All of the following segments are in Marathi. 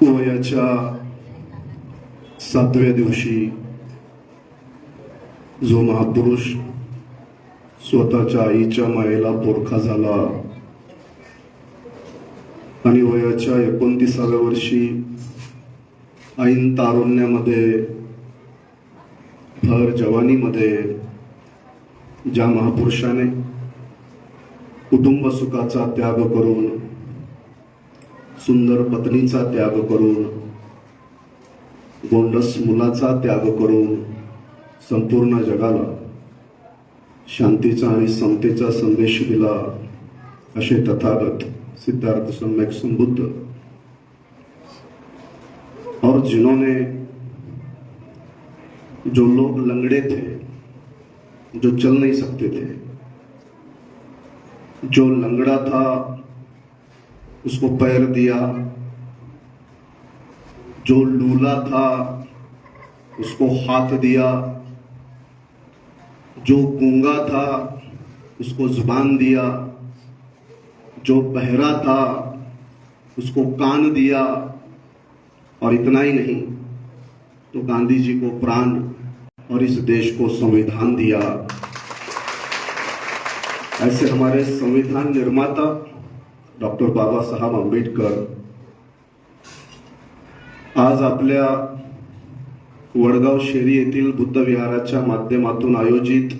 वयाच्या 7व्या दिवशी जो महापुरुष स्वतःच्या आईच्या मायेला पोरखा झाला आणि वयाच्या 29व्या वर्षी ऐन तारुण्यामध्ये भर जवानीमध्ये ज्या महापुरुषाने कुटुंब सुखाचा त्याग करून, सुंदर पत्नीचा त्याग करून, गोंडस मुलाचा त्याग करून संपूर्ण जगाला शांतीचा आणि समतेचा संदेश दिला असे तथागत सिद्धार्थ सम्यक संबुद्ध, और जिन्होंने जो लोग लंगड़े थे, जो चल नहीं सकते थे, जो लंगड़ा था उसको पैर दिया, जो लूला था उसको हाथ दिया, जो गूंगा था उसको जुबान दिया, जो बहरा था उसको कान दिया, और इतना ही नहीं तो गांधी जी को प्राण और इस देश को संविधान दिया। ऐसे हमारे संविधान निर्माता डॉक्टर बाबा साहब आंबेडकर आज आपल्या वडगाव शेरी येथील बुद्ध विहाराच्या माध्यमातून आयोजित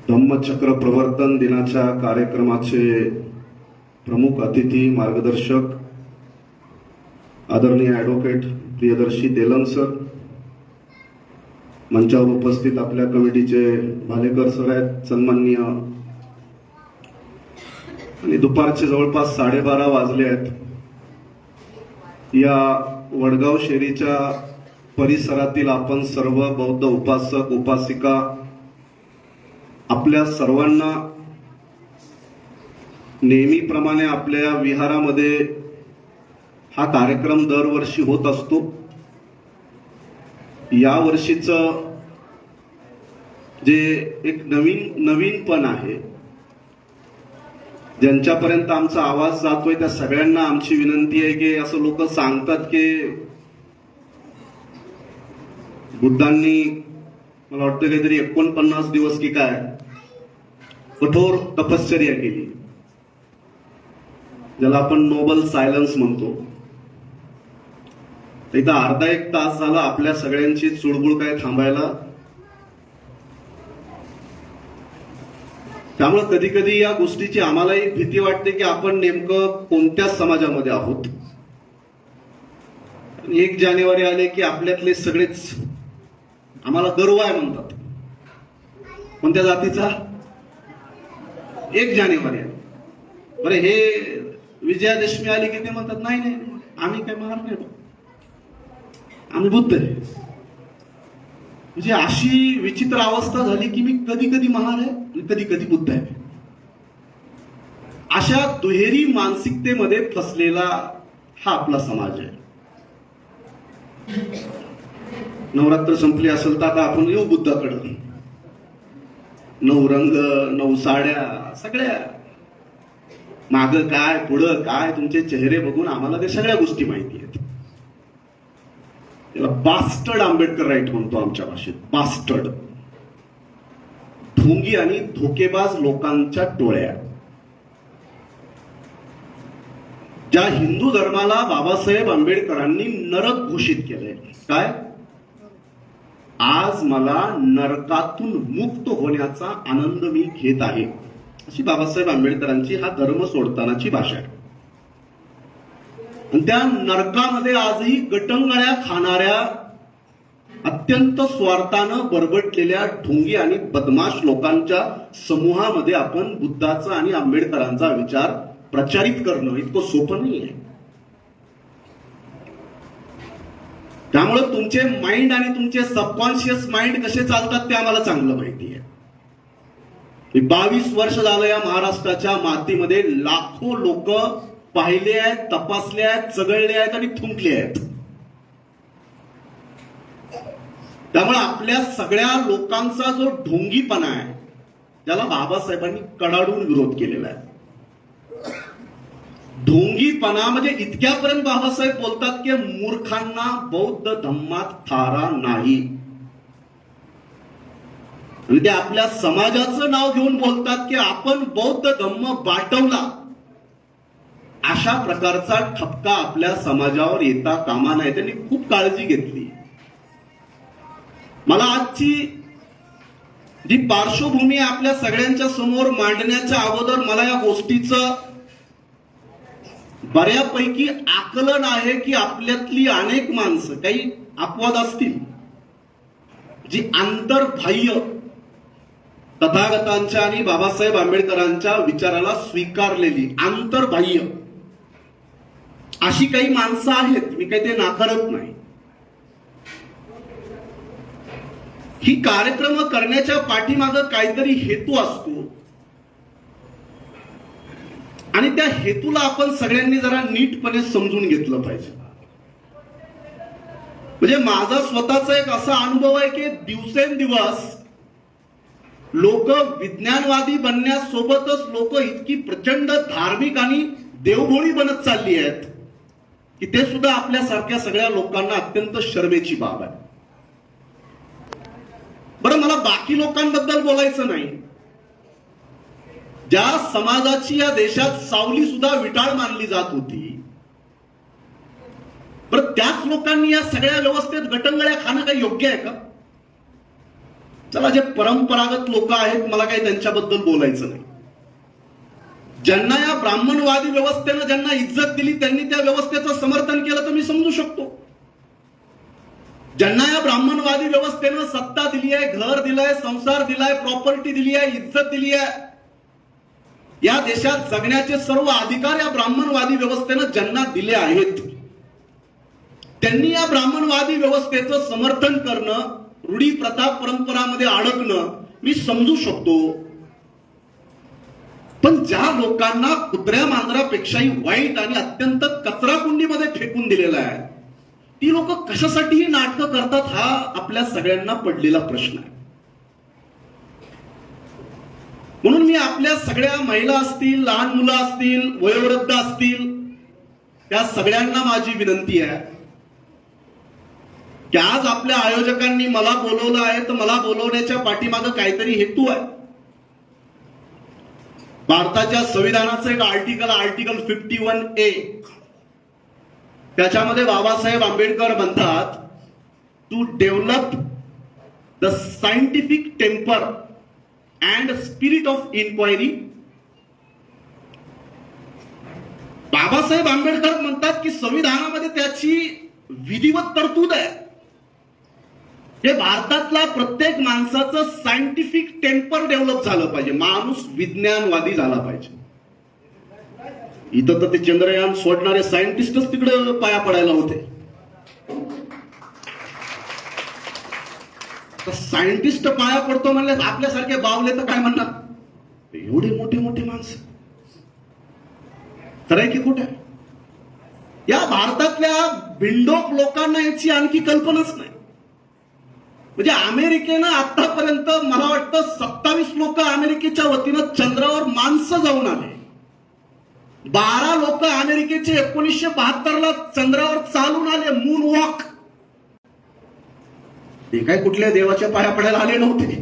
धम्मचक्र प्रवर्तन दिनाच्या कार्यक्रमाचे प्रमुख अतिथी मार्गदर्शक आदरणीय ॲडव्होकेट प्रियदर्शी तेलंग सर, मंचावर उपस्थित आपल्या कमिटीचे भालेकर सर आहेत सन्माननीय, आणि दुपारचे जवळपास 12:30 वाजले आहेत. या वडगाव शेरीच्या परिसरातील आपण सर्व बौद्ध उपासक उपासिका आपल्या सर्वांना नेहमीप्रमाणे आपल्या विहारामध्ये हा कार्यक्रम दरवर्षी होत असतो. या वर्षीचं जे एक नवीनपण आहे, ज्यांच्यापर्यंत आमचा आवाज जातोय त्या सगळ्यांना आमची विनंती आहे की असं लोक सांगतात की बुद्धांनी मला वाटतं काहीतरी 49 दिवस की काय कठोर तपश्चर्या केली, ज्याला आपण नोबल सायलन्स म्हणतो. इथं अर्धा एक तास झाला आपल्या सगळ्यांची चुळबुळ काय थांबायला. त्यामुळे कधी कधी या गोष्टीची आम्हालाही भीती वाटते की आपण नेमकं कोणत्या समाजामध्ये आहोत. 1 जानेवारी आले की आपल्यातले सगळेच आम्हाला गर्व आहे म्हणतात. कोणत्या जातीचा? 1 जानेवारी आहे. बरं, हे विजयादशमी आली की ते म्हणतात नाही नाही आम्ही काय महार नाही, आम्ही बुद्ध आहे. म्हणजे अशी विचित्र अवस्था झाली की मी कधी कधी महार आहे आणि कधी कधी बुद्ध आहे. अशा दुहेरी मानसिकतेमध्ये फसलेला हा आपला समाज आहे. नवरात्र संपली असेल तर आता आपण येऊ बुद्धाकडे. 9 रंग 9 साड्या सगळ्या, माग काय पुढं काय तुमचे चेहरे बघून आम्हाला ते सगळ्या गोष्टी माहिती आहेत. त्याला बास्टर्ड आंबेडकर राईट म्हणतो आमच्या भाषेत. बास्टर्ड, ढोंगी आणि धोकेबाज लोकांच्या टोळ्या, ज्या हिंदू धर्माला बाबासाहेब आंबेडकरांनी नरक घोषित केलंय. काय? आज मला नरकातून मुक्त होण्याचा आनंद मी घेत आहे, अशी बाबासाहेब आंबेडकरांची हा धर्म सोडतानाची भाषा आहे. आणि त्या नरकामध्ये आजही गटंगळ्या खाणाऱ्या अत्यंत स्वार्थानं बरबटलेल्या ढोंगी आणि बदमाश लोकांच्या समूहामध्ये आपण बुद्धाचा आणि आंबेडकरांचा विचार प्रचारित करणं इतकं सोपं नाही आहे. त्यामुळे तुमचे माइंड आणि तुमचे सबकॉन्शियस माइंड कसे चालतात ते आम्हाला चांगलं माहिती आहे. 22 वर्ष झालं या महाराष्ट्राच्या मातीमध्ये लाखो लोक पाहिले आहेत, तपासले आहेत, चगळले आहेत आणि थुंकले आहेत. त्यामुळे आपल्या सगळ्या लोकांचा जो ढोंगीपणा आहे त्याला बाबासाहेबांनी कडाडून विरोध केलेला आहे. ढोंगीपणा म्हणजे इतक्यापर्यंत बाबासाहेब बोलतात की मूर्खांना बौद्ध धम्मात थारा नाही. आणि ते आपल्या समाजाचं नाव घेऊन बोलतात की आपण बौद्ध धम्म बाटवला. अशा प्रकारचा ठपका आपल्या समाजावर येता कामा नये. त्यांनी खूप काळजी घेतली. मला आजची जी पार्श्वभूमी आपल्या सगळ्यांच्या समोर मांडण्याच्या अगोदर मला या गोष्टीचं बऱ्यापैकी आकलन आहे की आपल्यातली अनेक माणसं, काही अपवाद असतील, जी आंतरबाह्य तथागतांच्या आणि बाबासाहेब आंबेडकरांच्या विचाराला स्वीकारलेली आंतरबाह्य अशी काही माणसं आहेत. मी काही ते नाकारत नाही. ही कार्यक्रम करण्याच्या पाठीमागं काहीतरी हेतू असतो आणि त्या हेतूला आपण सगळ्यांनी जरा नीटपणे समजून घेतलं पाहिजे. म्हणजे माझा स्वतःचा एक असा अनुभव आहे की दिवसेंदिवस लोक विज्ञानवादी बनण्यासोबतच लोक इतकी प्रचंड धार्मिक आणि देवभोळी बनत चालली आहेत की ते सुद्धा आपल्यासारख्या सगळ्या लोकांना अत्यंत शरमेची बाब आहे. बरं, मला बाकी लोकांबद्दल बोलायचं नाही. ज्या समाजाची या देशात सावली सुद्धा विटाळ मानली जात होती, बरं त्याच लोकांनी या सगळ्या व्यवस्थेत गटंगळ्या खाणं काही योग्य आहे का? चला, जे परंपरागत लोक आहेत मला काही त्यांच्याबद्दल बोलायचं नाही. ज्यांना या ब्राह्मणवादी व्यवस्थेनं ज्यांना इज्जत दिली त्यांनी त्या व्यवस्थेचं समर्थन केलं तर मी समजू शकतो. ज्यांना या ब्राह्मणवादी व्यवस्थेनं सत्ता दिली आहे, घर दिलंय, संसार दिलाय, प्रॉपर्टी दिली आहे, इज्जत दिली आहे, या देशात जगण्याचे सर्व अधिकार या ब्राह्मणवादी व्यवस्थेनं ज्यांना दिले आहेत, त्यांनी या ब्राह्मणवादी व्यवस्थेचं समर्थन करणं, रूढी प्रथा परंपरामध्ये अडकणं मी समजू शकतो. पण ज्या लोकांना कुत्र्या मांजरापेक्षाही वाईट आणि अत्यंत कचराकुंडीमध्ये फेकून दिलेला आहे, ती लोक कशासाठी ही नाटकं करतात हा आपल्या सगळ्यांना पडलेला प्रश्न आहे. म्हणून मी आपल्या सगळ्या महिला असतील, लहान मुलं असतील, वयोवृद्ध असतील, त्या सगळ्यांना माझी विनंती आहे की आज आपल्या आयोजकांनी मला बोलवलं आहे तर मला बोलवण्याच्या पाठीमागं काहीतरी हेतू आहे. भारताच्या संविधानाचं एक आर्टिकल 51A, त्याच्यामध्ये बाबासाहेब आंबेडकर म्हणतात to develop the scientific temper and spirit of inquiry. Babasaheb Ambedkar म्हणतात की संविधानामध्ये त्याची विधिवत तरतूद आहे. हे भारतातला प्रत्येक माणसाचं सायंटिफिक टेम्पर डेव्हलप झालं पाहिजे, माणूस विज्ञानवादी झाला पाहिजे. इथं तर ते चंद्रयान सोडणारे सायंटिस्टच तिकडे पाया पडायला होते. सायंटिस्ट पाया पडतो म्हणले, आपल्यासारखे बावले तर काय म्हणणार, एवढे मोठे मोठे माणसं. खरंय की खोटं? या भारतातल्या बिंडोक लोकांना याची आणखी कल्पनाच नाही. म्हणजे अमेरिकेनं आतापर्यंत मला वाटतं 27 लोक अमेरिकेच्या वतीनं चंद्रावर माणसं जाऊन आले. 12 लोक अमेरिकेचे 1972ला चंद्रावर चालून आले, मून वॉक. ते काय कुठल्या देवाच्या पाया पडायला आले नव्हते.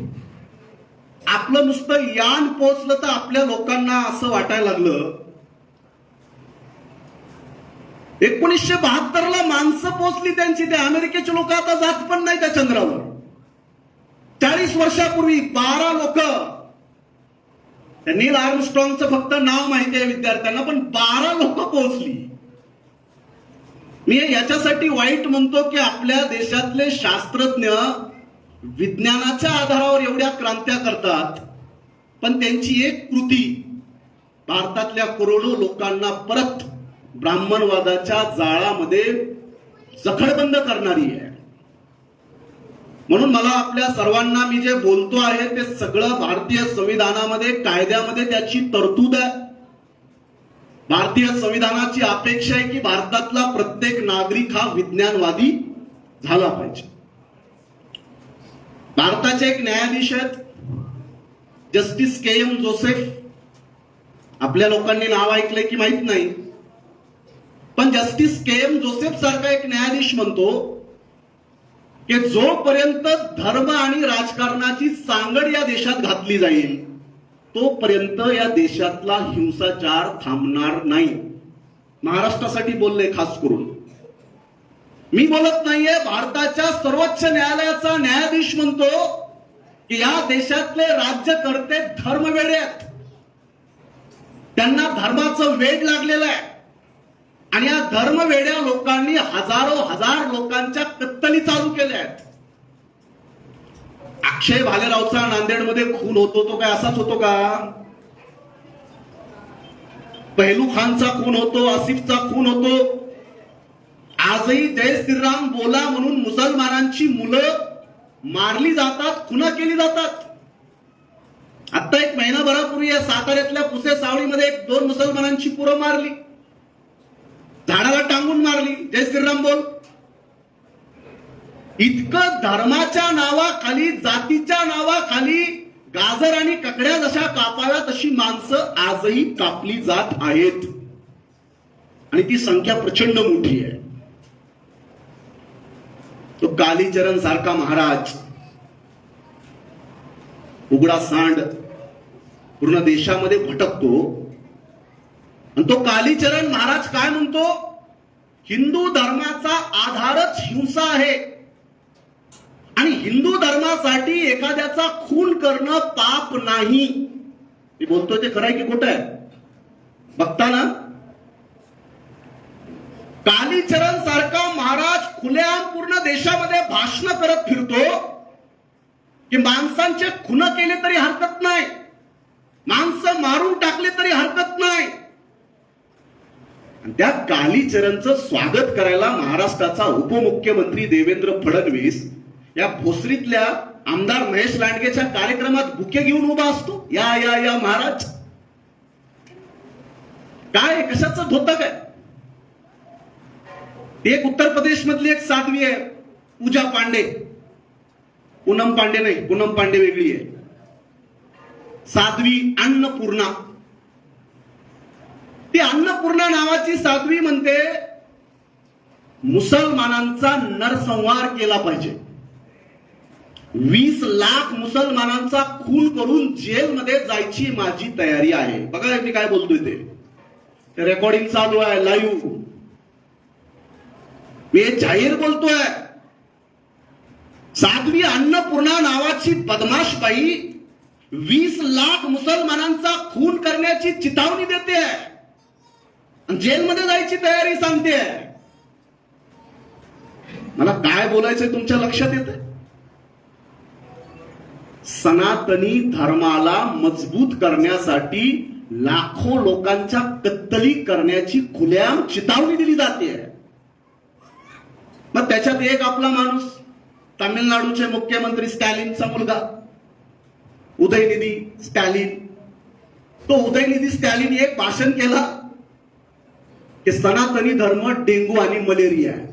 आपलं नुसतं यान पोचलं तर आपल्या लोकांना असं वाटायला लागलं 1972ला माणसं पोचली त्यांची, ते अमेरिकेचे लोक आता जात पण नाही त्या चंद्रावर. 40 वर्षापूर्वी 12 लोक, नील आर्मस्ट्रॉंगचं फक्त नाव माहिती आहे विद्यार्थ्यांना, पण 12 लोक पोहोचली. मी याच्यासाठी वाईट म्हणतो की आपल्या देशातले शास्त्रज्ञ विज्ञानाच्या आधारावर एवढ्या क्रांत्या करतात, पण त्यांची एक कृती भारतातल्या करोडो लोकांना परत ब्राह्मणवादाच्या जाळामध्ये जखडबंद करणारी आहे. म्हणून मला आपल्या सर्वांना मी जे बोलतो आहे ते सगळं भारतीय संविधानामध्ये, कायद्यामध्ये त्याची तरतूद आहे. भारतीय संविधानाची अपेक्षा आहे की भारतातला प्रत्येक नागरिक हा विज्ञानवादी झाला पाहिजे. भारताचे एक न्यायाधीश आहेत जस्टिस KM जोसेफ. आपल्या लोकांनी नाव ऐकलंय की माहित नाही, पण जस्टिस के एम जोसेफ सारखा एक न्यायाधीश म्हणतो की जोपर्यंत धर्म आणि राजकारणाची सांगड या देशात घातली जाईल तोपर्यंत या देशातला हिंसाचार थांबणार नाही. महाराष्ट्रासाठी बोलले खास करून. मी बोलत नाहीये. भारताच्या सर्वोच्च न्यायालयाचा न्यायाधीश म्हणतो की या देशातले राज्यकर्ते धर्मवेडे आहेत. त्यांना धर्माचं वेड लागलेलं आहे आणि या धर्मवेड्या लोकांनी हजार लोकांच्या कत्तली चालू केल्या आहेत. अक्षय भालेरावचा नांदेडमध्ये खून होतो तो काय असाच होतो का? पहलू खानचा खून होतो, आसिफचा खून होतो. आजही जय श्रीराम बोला म्हणून मुसलमानांची मुलं मारली जातात, खुना केली जातात. आता एक महिनाभरापूर्वी या साताऱ्यातल्या पुसे सावळीमध्ये 2 मुसलमानांची पोरं मारली, झाडाला टांगून मारली. जय श्रीराम बोल. इतकं धर्माच्या नावाखाली, जातीच्या नावाखाली गाजर आणि ककड्या जशा कापाव्यात तशी माणसं आजही कापली जात आहेत आणि ती संख्या प्रचंड मोठी आहे. तो कालीचरण सारखा महाराज उघडा सांड पूर्ण देशामध्ये भटकतो आणि तो कालीचरण महाराज काय म्हणतो? हिंदू धर्माचा आधारच हिंसा आहे आणि हिंदू धर्मासाठी एखाद्याचा खून करणं पाप नाही. मी बोलतोय ते खरं आहे की खोटं आहे? बघता ना. कालीचरण सारखा महाराज खुलेआम पूर्ण देशामध्ये भाषण करत फिरतो की माणसांचे खून केले तरी हरकत नाही, माणसं मारून टाकले तरी हरकत नाही. आणि त्या कालीचरणचं स्वागत करायला महाराष्ट्राचा उपमुख्यमंत्री देवेंद्र फडणवीस या भोसरीतल्या आमदार महेश लांडगेच्या कार्यक्रमात बुके घेऊन उभा असतो. या या या महाराज. काय कशाचं धोतं काय? एक उत्तर प्रदेश मधली एक साध्वी आहे पूजा पांडे. पूनम पांडे नाही, पूनम पांडे वेगळी आहे. साध्वी अन्नपूर्णा. ती अन्नपूर्णा नावाची साध्वी म्हणते मुसलमानांचा नरसंहार केला पाहिजे. 20 लाख मुसलमानांचा खून करून जेलमध्ये जायची माझी तयारी आहे. बघा मी काय बोलतोय ते रेकॉर्डिंग चालू आहे लाईव्ह. मी जाहीर बोलतोय. साध्वी अन्नपूर्णा नावाची बदमाश बाई 20 लाख मुसलमानांचा खून करण्याची चितावणी देते आणि जेलमध्ये जायची तयारी सांगते. मला काय बोलायचंय तुमच्या लक्षात येतंय? सनातनी धर्माला मजबूत करण्यासाठी लाखो लोकांच्या कत्तली करण्याची खुलेआम चितावणी दिली जाते. मग त्याच्यात एक आपला माणूस तामिळनाडूचे मुख्यमंत्री स्टॅलिनचा मुलगा उदयनिधी स्टॅलिन. तो उदयनिधी स्टॅलिन एक भाषण केला की सनातनी धर्म डेंगू आणि मलेरिया आहे.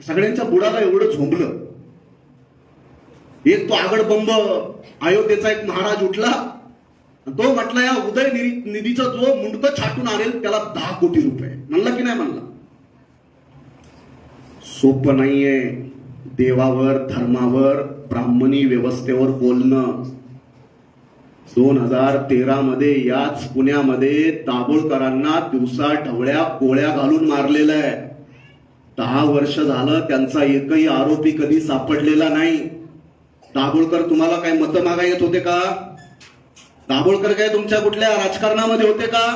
सगळ्यांच्या बुडाला एवढं झोंबलं. एक तो आगडबंब अयोध्येचा एक महाराज उठला, तो म्हटला या उदयनिधीचा जो मुंडकं छाटून आणेल त्याला 10 कोटी रुपये. म्हणला की नाही म्हणला? सोपं नाहीये देवावर, धर्मावर, ब्राह्मणी व्यवस्थेवर बोलणं. 2013 मध्ये याच पुण्यामध्ये दाभोळकरांना दिवसा ढवळ्या गोळ्या घालून मारलेलं आहे. 10 वर्ष झालं त्यांचा एकही आरोपी कधी सापडलेला नाही. दाभोळकर तुम्हाला काय मतं मागा येत होते का? दाभोळकर काय तुमच्या कुठल्या राजकारणामध्ये होते का?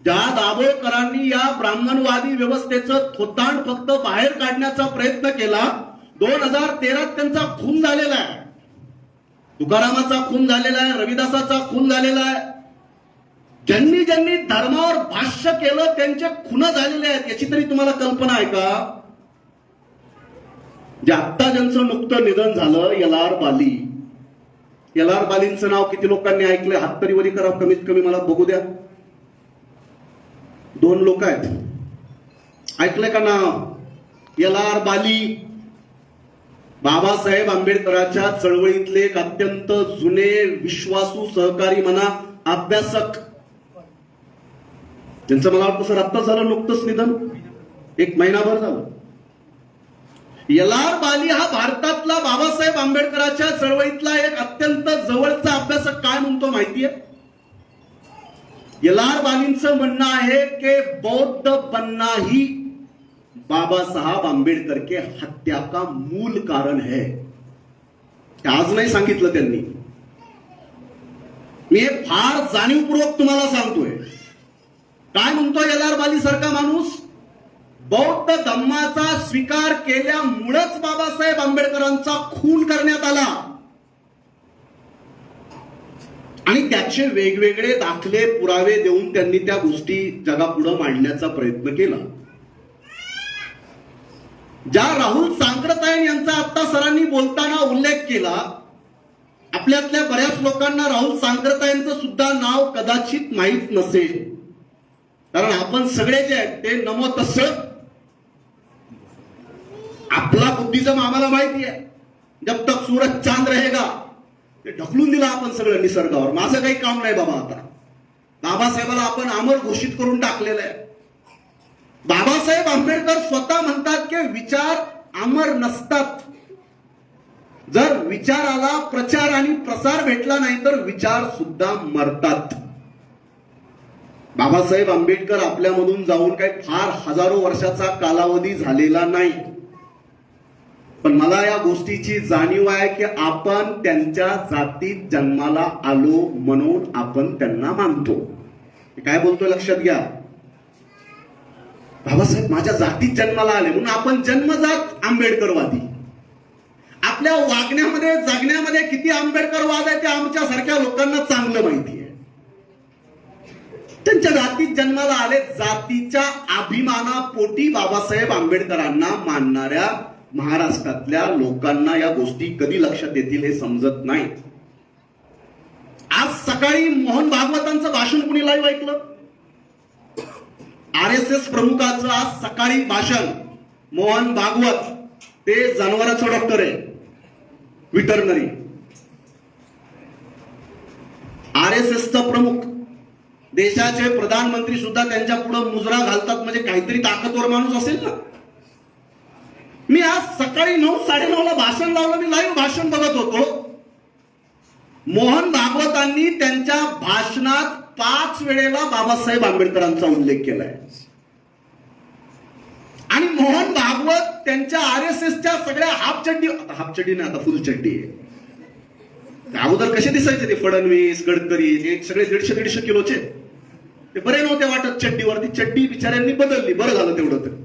ज्या दाभोळकरांनी या ब्राह्मणवादी व्यवस्थेचं थोतांड फक्त बाहेर काढण्याचा प्रयत्न केला, 2013 त्यांचा खून झालेला आहे. तुकारामाचा खून झालेला आहे, रविदासाचा खून झालेला आहे. ज्यांनी ज्यांनी धर्मावर भाष्य केलं त्यांचे खून झालेले आहेत. याची तरी तुम्हाला कल्पना आहे का? जे आत्ता ज्यांचं नुकतं निधन झालं, एल.आर. बाली. एल.आर. बालींचं नाव किती लोकांनी ऐकलंय? हात तरी वरी करा, कमीत कमी मला बघू द्या. 2 लोक आहेत. ऐकलंय का नाव? एल.आर. बाली बाबासाहेब आंबेडकरांच्या चळवळीतले एक अत्यंत जुने विश्वासू सहकारी म्हणा, अभ्यासक. त्यांचं मला वाटतं सर आत्ता झालं नुकतंच निधन. एक महिनाभर झालं. एल.आर. बाली हा भारतातला बाबासाहेब आंबेडकरांच्या चळवळीतला एक अत्यंत जवळचा अभ्यासक काय म्हणतो माहितीये? एल.आर. बालींचं म्हणणं आहे की बौद्ध बनना ही बाबा साहब आंबेडकर के हत्या का मूल कारण है. आज नाही सांगितलं त्यांनी, मी हे फार जाणीवपूर्वक तुम्हाला सांगतोय. काय म्हणतो एल.आर. बाली सारखा माणूस? बौद्ध धम्माचा स्वीकार केल्यामुळेच बाबासाहेब आंबेडकरांचा खून करण्यात आला आणि त्याचे वेगवेगळे दाखले पुरावे देऊन त्यांनी त्या गोष्टी जगापुढे मांडण्याचा प्रयत्न केला. ज्या राहुल सांक्रतायन यांचा आता सरांनी बोलताना उल्लेख केला, आपल्यातल्या बऱ्याच लोकांना राहुल सांक्रतायनचं सुद्धा नाव कदाचित माहीत नसेल, कारण आपण सगळे जे आहेत ते नमो तस्स आपला बुद्धिझम आम्हाला माहिती आहे. जब तक सूरज चांद रहेगा ते ढकलून दिला आपण सगळं निसर्गावर. माझं काही काम नाही बाबा. आता बाबासाहेबाला आपण अमर घोषित करून टाकलेलं आहे. बाबासाहेब आंबेडकर स्वतः म्हणतात की विचार अमर नसतात. जर विचाराला प्रचार आणि प्रसार भेटला नाही तर विचार सुद्धा मरतात. बाबासाहेब आंबेडकर आपल्यामधून जाऊन काही फार हजारो वर्षाचा कालावधी झालेला नाही, पण मला या गोष्टीची जाणीव आहे की आपण त्यांच्या जातीत जन्माला आलो म्हणून आपण त्यांना मानतो. काय बोलतोय लक्षात घ्या. बाबासाहेब माझ्या जातीत जन्माला आले म्हणून आपण जन्मजात आंबेडकरवादी. आपल्या वागण्यामध्ये जगण्यामध्ये किती आंबेडकरवाद आहे ते आमच्या सारख्या लोकांना चांगलं माहिती आहे. त्यांच्या जातीत जन्माला आले. जातीच्या अभिमानापोटी बाबासाहेब आंबेडकरांना मानणाऱ्या महाराष्ट्रातल्या लोकांना या गोष्टी कधी लक्षात येतील हे समजत नाही. आज सकाळी मोहन भागवतांचं भाषण कुणी लाईव्ह ऐकलं? RSS प्रमुखाचं आज सकाळी भाषण. मोहन भागवत ते जनावरांचं डॉक्टर आहे, विटरनरी. RSSचा प्रमुख, देशाचे प्रधानमंत्री सुद्धा त्यांच्या पुढे मुजरा घालतात, म्हणजे काहीतरी ताकदवर माणूस असेल ना. मी आज सकाळी 9:30ला भाषण लावलं. मी लाईव्ह भाषण बघत होतो. मोहन भागवतांनी त्यांच्या भाषणात 5 वेळेला बाबासाहेब आंबेडकरांचा उल्लेख केलाय आणि मोहन भागवत त्यांच्या RSSच्या सगळ्या हाफ चड्डी नाही, आता फुल चड्डी आहे. अगोदर कसे दिसायचे ते फडणवीस, गडकरी, ते सगळे 150-150 किलोचे, ते बरे नव्हते वाटत चड्डीवरती. चड्डी बिचाऱ्यांनी बदलली, बरं झालं तेवढं. तर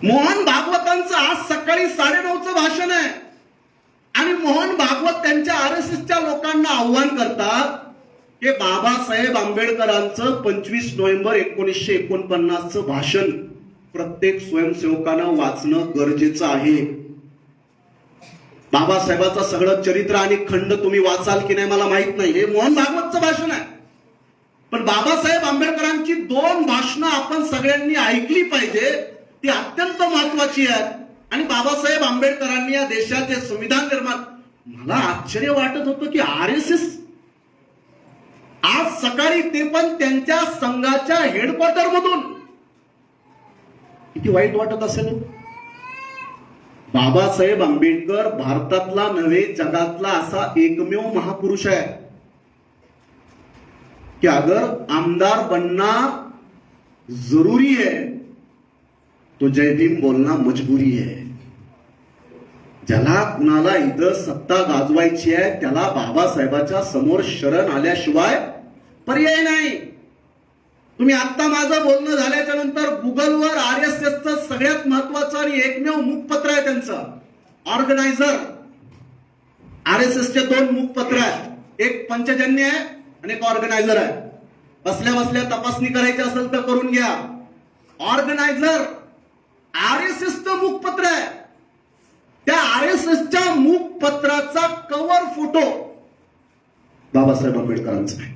मोहन भागवतांचं आज सकाळी 9:30चं भाषण आहे आणि मोहन भागवत त्यांच्या RSSच्या लोकांना आव्हान करतात की बाबासाहेब आंबेडकरांचं 25 नोव्हेंबर 1949चं भाषण प्रत्येक स्वयंसेवकानं वाचणं गरजेचं आहे. बाबासाहेबाचं सगळं चरित्र आणि खंड तुम्ही वाचाल की नाही मला माहित नाही, हे मोहन भागवतचं भाषण आहे. पण बाबासाहेब आंबेडकरांची 2 भाषणं आपण सगळ्यांनी ऐकली पाहिजे. ती अत्यंत महत्वाची आहेत. आणि बाबासाहेब आंबेडकरांनी या देशाचे संविधान निर्माण, मला आश्चर्य वाटत होतं की RSS आज सकाळी ते पण त्यांच्या संघाच्या हेडक्वार्टर मधून, किती वाईट वाटत असेल. बाबासाहेब आंबेडकर भारतातला नव्हे जगातला असा एकमेव महापुरुष आहे कि अगर आमदार बनना जरूरी है तो जय भीम बोलना मजबुरी है. ज्याला कुणाला इथं सत्ता गाजवायची आहे त्याला बाबासाहेबाच्या समोर शरण आल्याशिवाय पर्याय नाही. तुम्ही आता माझं बोलणं झाल्याच्या नंतर गुगलवर RSSचं सगळ्यात महत्वाचं आणि एकमेव मुखपत्र आहे त्यांचं, ऑर्गनायझर. RSSचे 2 मुखपत्र आहेत, एक पंचजन्य आहे आणि एक ऑर्गनायझर आहे. बसल्या बसल्या तपासणी करायची असेल तर करून घ्या. ऑर्गनायझर RSSचं मुखपत्र आहे. त्या RSSच्या मुखपत्राचा कव्हर फोटो बाबासाहेब आंबेडकरांचा आहे.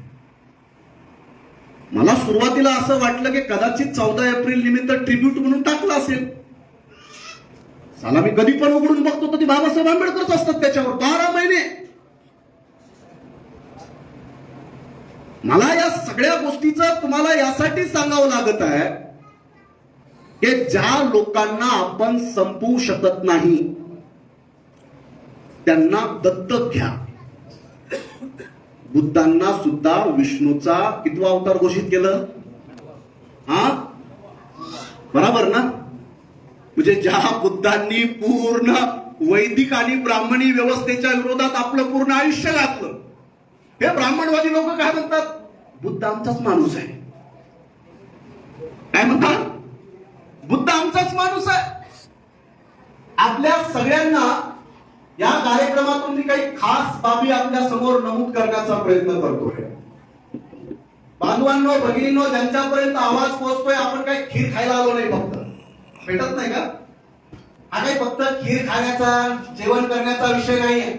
मला सुरुवातीला असं वाटलं की कदाचित 14 एप्रिल निमित्त ट्रिब्यूट म्हणून टाकलं असेल. साला मी कधी पण उघडून बघतो तर ती बाबासाहेब आंबेडकरच असतात त्याच्यावर 12 महिने. मला या सगळ्या गोष्टीचं तुम्हाला यासाठी सांगावं लागत आहे की ज्या लोकांना आपण संपवू शकत नाही त्यांना दत्तक घ्या. बुद्धांना सुद्धा विष्णूचा कितवा अवतार घोषित केलं? हा, बरोबर ना? म्हणजे ज्या बुद्धांनी पूर्ण वैदिक आणि ब्राह्मणी व्यवस्थेच्या विरोधात आपलं पूर्ण आयुष्य घातलं, हे ब्राह्मणवादी लोक काय म्हणतात? बुद्ध आमचाच माणूस आहे. काय म्हणतात? बुद्ध आमचाच माणूस आहे. आपल्या सगळ्यांना या कार्यक्रमातून मी काही खास बाबी आपल्या समोर नमूद करण्याचा प्रयत्न करतोय. बांधवांनो, भगिनींनो, ज्यांच्यापर्यंत आवाज पोहोचतोय, आपण काही खीर खायला आलो नाही, फक्त भेटत नाही का? हा काही फक्त खीर खाण्याचा, जेवण करण्याचा विषय नाहीये.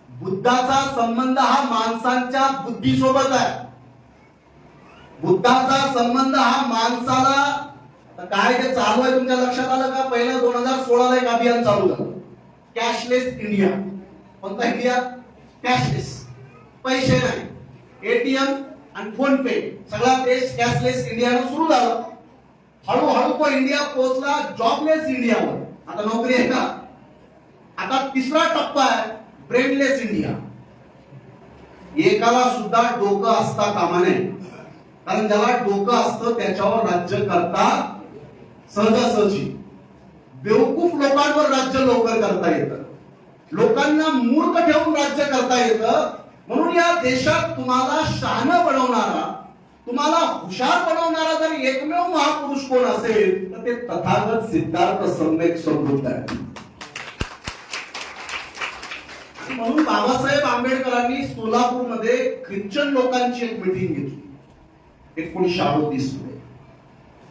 बुद्धाचा संबंध हा माणसांच्या बुद्धीसोबत आहे. बुद्धाचा संबंध हा माणसाला काय ते चालू आहे तुमच्या लक्षात आलं का? पहिलं 2016 ला एक अभियान चालू झालं, कॅशलेस इंडिया. कोणता इंडिया? कॅशलेस. पैसे नाही, एटीएम आणि फोन पे, सगळा देश कॅशलेस इंडियानं सुरू झालं. हळूहळू तो इंडिया पोहोचला जॉबलेस इंडियावर. आता नोकरी आहे का? आता तिसरा टप्पा आहे ब्रेनलेस इंडिया. एकाला सुद्धा डोकं असता कामा नये, कारण ज्याला डोकं असतं त्याच्यावर राज्य करता सहजासहजी. बेवकूफ लोकांवर राज्य लवकर करता येतं, लोकांना मूर्ख ठेवून राज्य करता येतं. म्हणून या देशात तुम्हाला शहाणं बनवणारा, तुम्हाला हुशार बनवणारा जर एकमेव महापुरुष कोण असेल तर ते तथागत सिद्धार्थ सम्यक संबुद्ध आहे. म्हणून बाबासाहेब आंबेडकरांनी सोलापूरमध्ये ख्रिश्चन लोकांची एक मीटिंग घेतली 1938 मध्ये.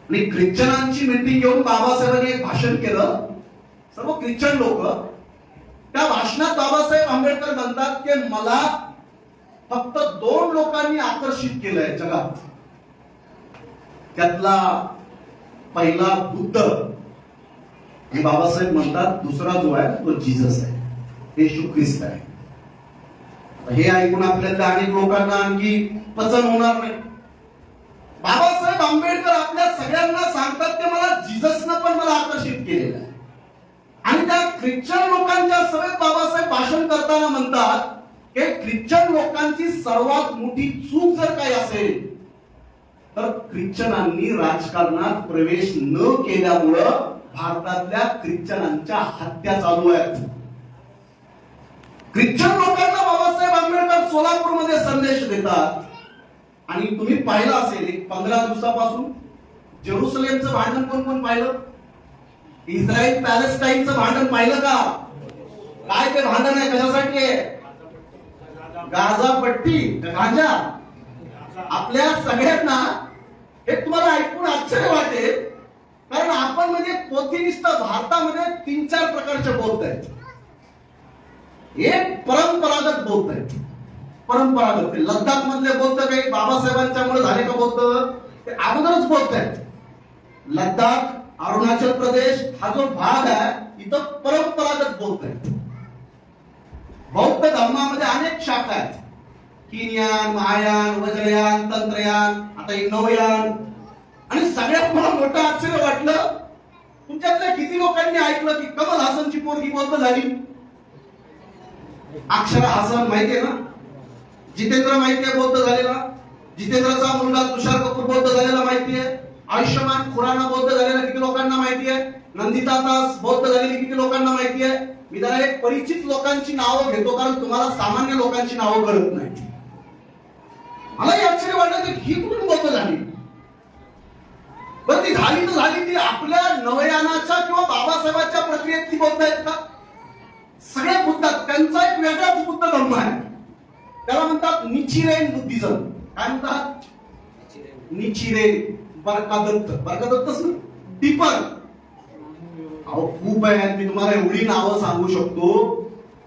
आणि ख्रिश्चनांची मीटिंग घेऊन बाबासाहेबांनी एक भाषण केलं. सर्व ख्रिश्चन लोक. त्या भाषणात बाबासाहेब आंबेडकर म्हणतात की मला फक्त 2 लोकांनी आकर्षित केलंय जगात. त्यातला पहिला बुद्ध, आणि बाबासाहेब म्हणतात दुसरा जो आहे तो जीसस आहे, येशू ख्रिस्त आहे. हे ऐकून आपल्यातल्या अनेक लोकांना आणखी पचन होणार नाही. बाबासाहेब आंबेडकर आपल्या सगळ्यांना सांगतात की मला जीससनं पण मला आकर्षित केलेलं आहे. आणि त्या ख्रिश्चन लोकांच्या सभेत बाबासाहेब भाषण करताना म्हणतात की ख्रिश्चन लोकांची सर्वात मोठी चूक जर काही असेल तर ख्रिश्चनांनी राजकारणात प्रवेश न केल्यामुळं भारतातल्या ख्रिश्चनांच्या हत्या चालू आहेत. ख्रिश्चन लोकांना बाबासाहेब आंबेडकर सोलापूरमध्ये संदेश देतात. आणि तुम्ही पाहिलं असेल 15 दिवसापासून जेरुसलेमचं भांडण कोण कोण पाहिलं? इस्रायल पॅलेस्टाईनचं भांडण पाहिलं का? काय ते भांडण आहे? कशासाठी आहे? गाझा पट्टी, गांजा. आपल्या सगळ्यांना हे तुम्हाला ऐकून आश्चर्य वाटेल, कारण आपण म्हणजे पोथीनिष्ठ भारतामध्ये 3-4 प्रकारचे बौद्ध आहेत. एक परंपरागत बौद्ध आहेत. परंपरागत लद्दाख मधले बौद्ध काही बाबासाहेबांच्यामुळे झाले का बौद्ध? ते अगोदरच बौद्ध आहेत. लद्दाख, अरुणाचल प्रदेश हा जो भाग आहे इथं परंपरागत बौद्ध आहेत. बौद्ध धर्मामध्ये अनेक शाखा आहेत. कीनयान, महायान, वज्रयान, तंत्रयान, आता नवयान. आणि सगळ्यात मला मोठं आश्चर्य वाटलं, तुमच्यातल्या किती लोकांनी ऐकलं की कमल हासनची पोरगी बौद्ध झाली? अक्षरा हासन माहितीये ना? जितेंद्र माहितीये बौद्ध झालेला? जितेंद्रचा मुलगा तुषार कपूर बौद्ध झालेला माहितीये? आयुष्यमान खुराना बौद्ध झालेला किती लोकांना माहितीये? नंदिता दास बौद्ध झालेली किती लोकांना माहितीये? मी जरा एक परिचित लोकांची नावं घेतो, कारण तुम्हाला सामान्य लोकांची नावं कळत नाही. मलाही आश्चर्य वाटलं की ही कुठून बौद्ध झाली? पण ती झाली तर झाली, ती आपल्या नवयानाच्या किंवा बाबासाहेबांच्या प्रक्रियेत ती बौद्ध आहेत का? सगळ्या बुद्धात त्यांचा एक वेगळाच बुद्ध धर्म आहे. त्याला म्हणतात निचिरेन बुद्धिझम. काय म्हणतात? निचिरेन. बरकादत्त, बरकादत्तच ना? टिपर. अहो खूप आहे, मी तुम्हाला एवढी नावं सांगू शकतो.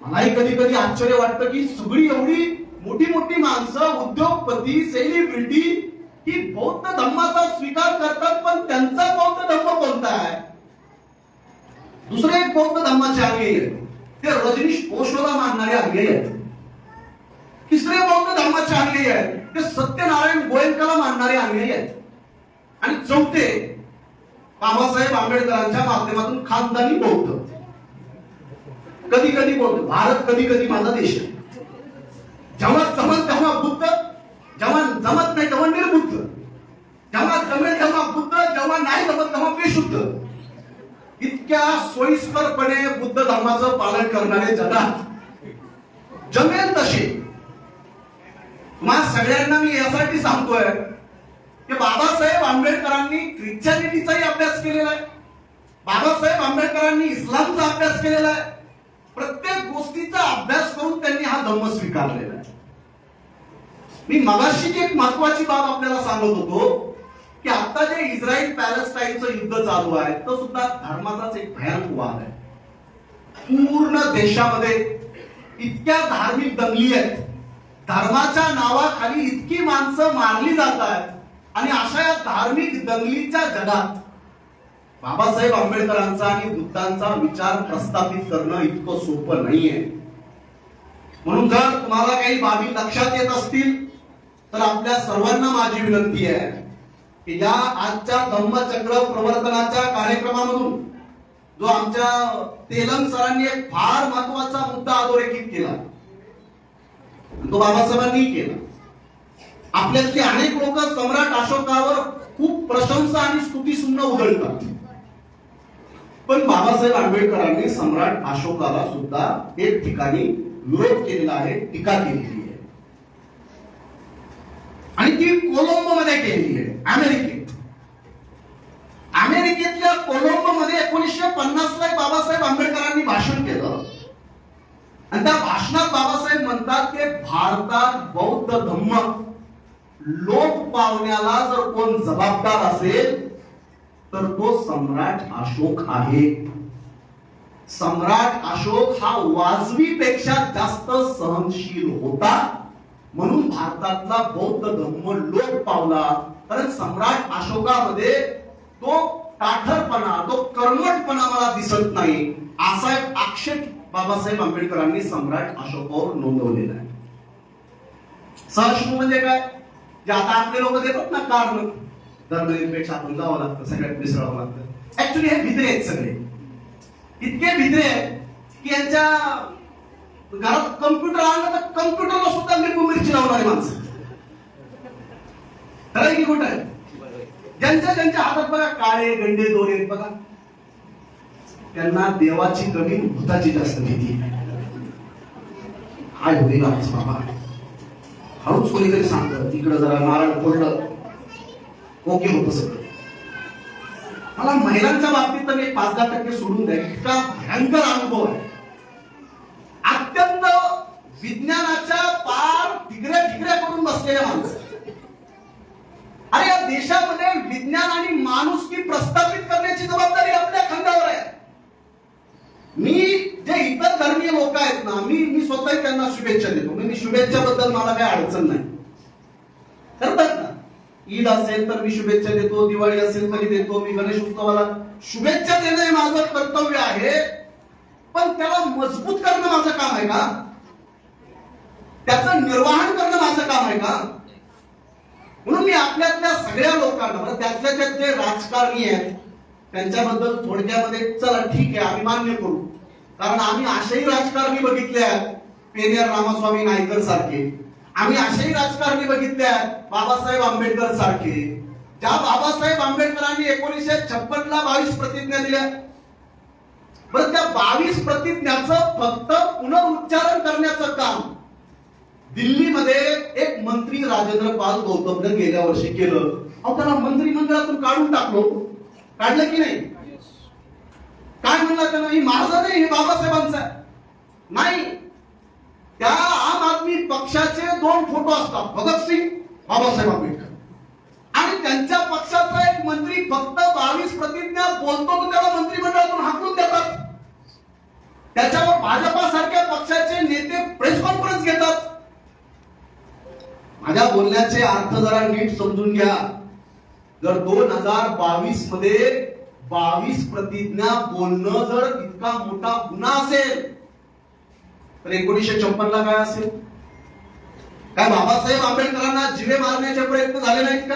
मलाही कधी कधी आश्चर्य वाटतं की सगळी एवढी मोठी मोठी माणसं, उद्योगपती, सेलिब्रिटी ही बौद्ध धर्माचा स्वीकार करतात, पण त्यांचा बौद्ध धर्म कोणता आहे? दुसरे एक बौद्ध धर्माचे अनुयायी आहेत, ते रजनीश ओशोला मानणारे अनुयायी आहेत. तिसरे बौद्ध धर्माचे अनुयायी आहेत ते सत्यनारायण गोयंकाला मानणारे अन्यायी आहेत. आणि चौथे, बाबासाहेब आंबेडकरांच्या माध्यमातून खानदानी बौद्ध. कधी कधी बौद्ध. भारत कधी कधी माझा देश आहे. जेव्हा जमत तेव्हा बुद्ध, जेव्हा जमत नाही तेव्हा निर्बुद्ध, जेव्हा जमेल तेव्हा बुद्ध, जेव्हा नाही जमत तेव्हा बेशुद्ध. इतक्या सोयीस्करपणे बुद्ध धर्माचं पालन करणारे जगात जमेल तसे. तुम्हाला सगळ्यांना मी यासाठी सांगतोय की बाबासाहेब आंबेडकरांनी ख्रिश्चॅनिटीचाही अभ्यास केलेला आहे, बाबासाहेब आंबेडकरांनी इस्लामचा अभ्यास केलेला आहे. प्रत्येक गोष्टीचा अभ्यास करून त्यांनी हा धर्म स्वीकारलेला आहे. मी मगाशी एक महत्वाची बाब आपल्याला सांगत होतो की आता जे इस्रायल पॅलेस्टाईनचं युद्ध चालू आहे तो सुद्धा धर्माचाच एक भयानक वाद आहे. पूर्ण देशामध्ये इतक्या धार्मिक दंगली आहेत, धर्माच्या नावाखाली इतकी माणसं मारली जात आहेत. आणि अशा या धार्मिक दंगलीच्या जगात बाबासाहेब आंबेडकरांचा आणि बुद्धांचा विचार प्रस्थापित करणं इतकं सोपं नाहीये. म्हणून जर तुम्हाला काही बाबी लक्षात येत असतील तर आपल्या सर्वांना माझी विनंती आहे की या आजच्या धम्मचक्र प्रवर्तनाच्या कार्यक्रमामधून जो आमच्या तेलंग सरांनी एक फार महत्वाचा मुद्दा अधोरेखित केला तो बाबासाहेबांनी केला. आपल्यातले अनेक लोक सम्राट अशोकावर खूप प्रशंसा आणि स्तुती सुद्धा उधळतात, पण बाबासाहेब आंबेडकरांनी सम्राट अशोकाला सुद्धा एक ठिकाणी विरोध केलेला आहे, टीका केलेली आहे. आणि ती कोलंबो मध्ये केलेली आहे, अमेरिकेत. अमेरिकेतल्या कोलंबो मध्ये 1950 ला बाबासाहेब आंबेडकरांनी भाषण केलं. आणि त्या भाषणात बाबासाहेब म्हणतात की भारतात बौद्ध धम्म लोप पावण्याला जर कोण जबाबदार असेल तर तो सम्राट अशोक आहे. सम्राट अशोक हा वाजवीपेक्षा जास्त सहनशील होता, म्हणून भारतातला बौद्ध धम्म लोप पावला. कारण सम्राट अशोकामध्ये तो ताठरपणा, तो कर्मठपणा मला दिसत नाही, असा एक आक्षेप बाबासाहेब आंबेडकरांनी सम्राट अशोकावर नोंदवलेला आहे. सहिष्णू म्हणजे काय, जे आता आपले लोक देतात ना कारण, धर्मनिरपेक्ष आपण जावं लागतं, सगळ्यात मिसळावं लागतं. ऍक्च्युली हे भित्रे आहेत सगळे, इतके भित्रे आहेत की यांच्या घरात कम्प्युटर आणलं तर कम्प्युटरला सुद्धा लिंबू मिरची लावणारे माणसं. खरं की खोटं आहे? ज्यांच्या हातात बघा काळे गंडे दोरे बघा, त्यांना देवाची कमी भूताची जास्त भीती. काय होईल आज बाबा, हळूच कोणीतरी सांगत इकडं जरा नारळ पडलं ओके होतं सगळं. मला महिलांच्या बाबतीत तर एक 5-10% सोडून द्या, इतका भयंकर अनुभव आहे. अत्यंत विज्ञानाच्या पार ठिकऱ्या करून बसलेल्या माणसं. अरे या देशामध्ये विज्ञान आणि माणुसकी प्रस्थापित करण्याची जबाबदारी आपल्या खांद्यावर आहे. मी जे इतर धर्मीय लोक आहेत ना, मी स्वतः त्यांना शुभेच्छा देतो. मी शुभेच्छा बद्दल मला काही अडचण नाही, करतात ना. ईद असेल तर मी शुभेच्छा देतो, दिवाळी असेल तरी देतो, मी गणेश उत्सवाला शुभेच्छा देणं हे माझं कर्तव्य आहे. पण त्याला मजबूत करणं माझं काम आहे का, त्याचं निर्वहन करणं माझं काम आहे का? म्हणून मी आपल्यातल्या सगळ्या लोकांना, त्यातल्या त्यात जे राजकारणी आहेत त्यांच्याबद्दल थोडक्यामध्ये चला ठीक आहे आम्ही मान्य करू, कारण आम्ही असेही राजकारणी बघितले आहेत, पेरियार रामास्वामी नायकर सारखे. आम्ही असेही राजकारणी बघितले आहेत, बाबासाहेब आंबेडकर सारखे. ज्या बाबासाहेब आंबेडकरांनी 1956 ला 22 प्रतिज्ञा दिल्या, बरं त्या 22 प्रतिज्ञाचं फक्त पुनरुच्चारण करण्याचं काम दिल्लीमध्ये एक मंत्री राजेंद्र पाल गौतमने गेल्या वर्षी केलं. अहो त्याला मंत्रिमंडळातून काढून टाकलो, काढलं की नाही? काय म्हणलं त्यानं, ही माझं नाही, हे बाबासाहेबांचं नाही. त्या आम आदमी पक्षाचे 2 फोटो असतात, भगतसिंग, बाबासाहेब आंबेडकर. आणि त्यांच्या पक्षाचा एक मंत्री फक्त 22 प्रतिज्ञा बोलतो तर त्याला मंत्रिमंडळातून हाकलून देतात. त्याच्यावर भाजपा सारख्या पक्षाचे नेते प्रेस कॉन्फरन्स घेतात. माझ्या बोलण्याचे अर्थ जरा नीट समजून घ्या. जर 2022 मध्ये 22 प्रतिज्ञा बोलणं जर इतका मोठा गुन्हा असेल तर 1956 ला काय असेल? काय बाबासाहेब आंबेडकरांना जिवे मारण्याचे प्रयत्न झाले नाहीत का?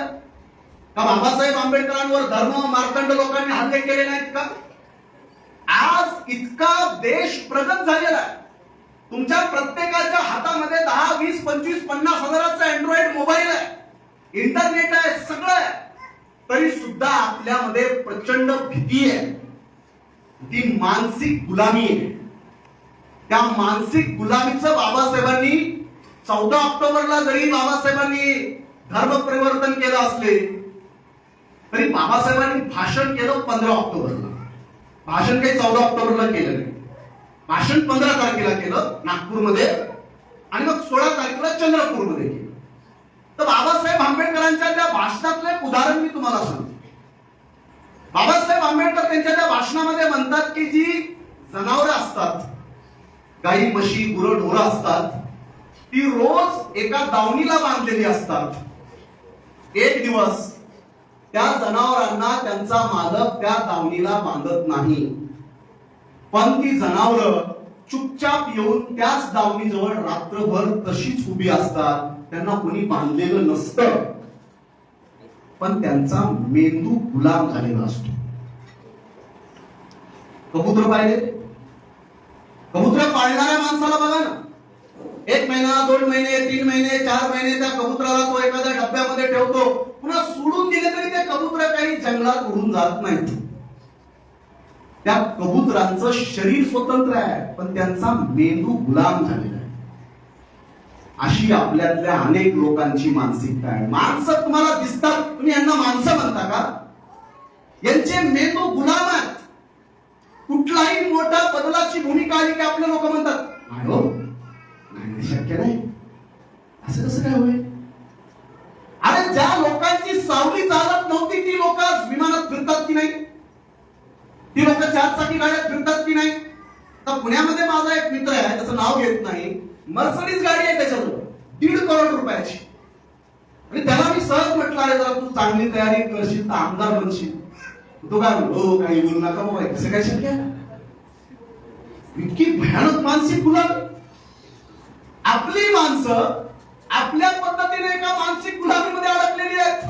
का बाबासाहेब आंबेडकरांवर धर्म मार्तंड लोकांनी हल्ले केले नाहीत का? आज इतका देश प्रगत झालेला आहे. तुमच्या प्रत्येकाच्या हातामध्ये 10, 20, 25, 50 हजाराचा अँड्रॉइड मोबाईल आहे, इंटरनेट आहे, सगळं आहे. तरी सुद्धा आपल्यामध्ये प्रचंड भीती आहे. ती मानसिक गुलामी आहे. त्या मानसिक गुलामीचं बाबासाहेबांनी 14 ऑक्टोबरला जरी बाबासाहेबांनी धर्म परिवर्तन केलं असले तरी बाबासाहेबांनी भाषण केलं 15 ऑक्टोबरला. भाषण काही 14 ऑक्टोबरला केलं नाही. भाषण 15 तारखेला केलं नागपूरमध्ये आणि मग 16 तारखेला चंद्रपूरमध्ये केलं. तर बाबासाहेब आंबेडकरांच्या त्या भाषणातलं एक उदाहरण मी तुम्हाला सांगतो. बाबासाहेब आंबेडकर त्यांच्या त्या भाषणामध्ये म्हणतात की जी जनावरं असतात, गाई म्हशी गुरं ढोरं असतात, ती रोज एका दावणीला बांधलेली असतात. एक दिवस त्या जनावरांना त्यांचा मालक त्या दावणीला बांधत नाही, पण ती जनावरं चुपचाप येऊन त्याच दावणीजवळ रात्रभर तशीच उभी असतात. त्यांना कोणी बांधलेलं नसतं, पण त्यांचा मेंदू गुलाम झालेला असतो. कबूतर पाहिले? कबूतर पाळणाऱ्या माणसाला बघा ना, 1 महिना 2 महिने 3 महिने 4 महिने त्या कबुतराला तो एखाद्या डब्यामध्ये ठेवतो. पुन्हा सोडून दिले तरी ते कबूतर काही जंगलात उडून जात नाहीत. त्या कबुतरांचं शरीर स्वतंत्र आहे, पण त्यांचा मेंदू गुलाम झालेला आहे. अशी आपल्यातल्या अनेक लोकांची मानसिकता आहे. माणसं तुम्हाला दिसतात, तुम्ही यांना माणसं म्हणता का? यांचे मेंदू गुलाम आहेत. कुठलाही मोठ्या बदलाची भूमिका आली की आपले लोक म्हणतात नाही हो, नाही शक्य नाही, असं कसं काय होईल? अरे ज्या लोकांची सावली चालत नव्हती ती लोक विमानात फिरतात की नाही? ती लोक 4 चाकी गाड्यात फिरतात की नाही? तर पुण्यामध्ये माझा एक मित्र आहे, त्याचं नाव घेत नाही, मर्सिडीज गाडी आहे त्याच्याजवळ 1.5 करोड रुपयाची. आणि त्याला मी सहज म्हटलं आहे जरा तू चांगली तयारी करशील तर आमदार बनशील. तो काय म्हणतो, काही बोलू नका बाबा, कसं काय शक्य आहे? इतकी भयानक मानसिक गुलामी. आपली माणसं आपल्या पद्धतीने एका मानसिक गुलामीमध्ये अडकलेली आहेत.